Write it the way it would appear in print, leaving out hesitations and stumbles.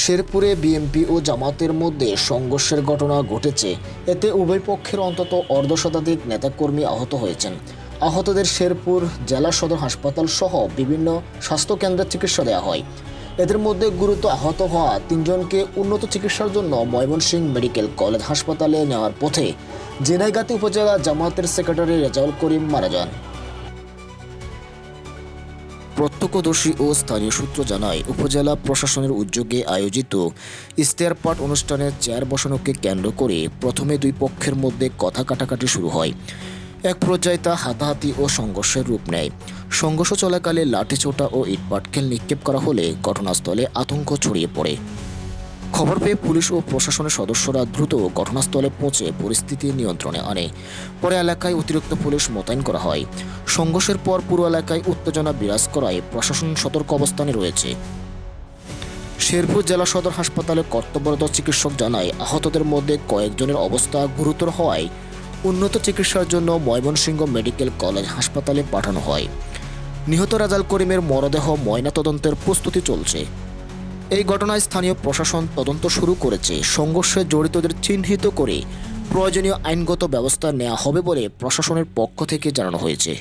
শেরপুরে বিএনপি ও জামাতের মধ্যে সংঘর্ষের ঘটনা ঘটেছে। এতে উভয় পক্ষের অন্তত অর্ধশতাধিক নেতাকর্মী আহত হয়েছেন। আহতদের শেরপুর জেলা সদর হাসপাতাল সহ বিভিন্ন স্বাস্থ্যকেন্দ্রে চিকিৎসা দেওয়া হয়। এদের মধ্যে গুরুতর আহত হওয়া 3 জনকে উন্নত চিকিৎসার জন্য ময়মনসিংহ মেডিকেল কলেজ হাসপাতালে নেওয়ার পথে ঝিনাইগাতী উপজেলা জামাতের সেক্রেটারি রেজাউল করিম মারা যান। প্রত্যক্ষদর্শী ও স্থানীয় সূত্র জানায়, উপজেলা প্রশাসনের উদ্যোগে আয়োজিত ইশতেহার পাঠ অনুষ্ঠানে চেয়ার বসানোকে কেন্দ্র করে প্রথমে দুই পক্ষের মধ্যে কথা কাটাকাটি শুরু হয়। এক পর্যায়ে তা হাতাহাতি ও সংঘর্ষের রূপ নেয়। সংঘর্ষ চলাকালে লাঠিছোঁটা ও ইটপাটকেল নিক্ষেপ করা হলে ঘটনাস্থলে আতঙ্ক ছড়িয়ে পড়ে। খবর পেয়ে পুলিশ ও প্রশাসনের সদস্যরা দ্রুত ঘটনাস্থলে পৌঁছে পরিস্থিতি নিয়ন্ত্রণে আনে। পরে এলাকায় অতিরিক্ত পুলিশ মোতায়েন করা হয়। সংঘর্ষের পর পুরো এলাকায় উত্তেজনা বিরাজ করায় প্রশাসন সতর্ক অবস্থানে রয়েছে। শেরপুর জেলা সদর হাসপাতালে কর্তব্যরত চিকিৎসক জানায়, আহতদের মধ্যে কয়েকজনের অবস্থা গুরুতর হওয়ায় উন্নত চিকিৎসার জন্য ময়মনসিংহ মেডিকেল কলেজ হাসপাতালে পাঠানো হয়। নিহত রেজাউল করিমের মরদেহ ময়নাতদন্তের প্রস্তুতি চলছে। এই ঘটনায় স্থানীয় প্রশাসন তদন্ত শুরু করেছে। সংঘর্ষে জড়িতদের চিহ্নিত করে প্রয়োজনীয় আইনগত ব্যবস্থা নেওয়া হবে বলে প্রশাসনের পক্ষ থেকে জানানো হয়েছে।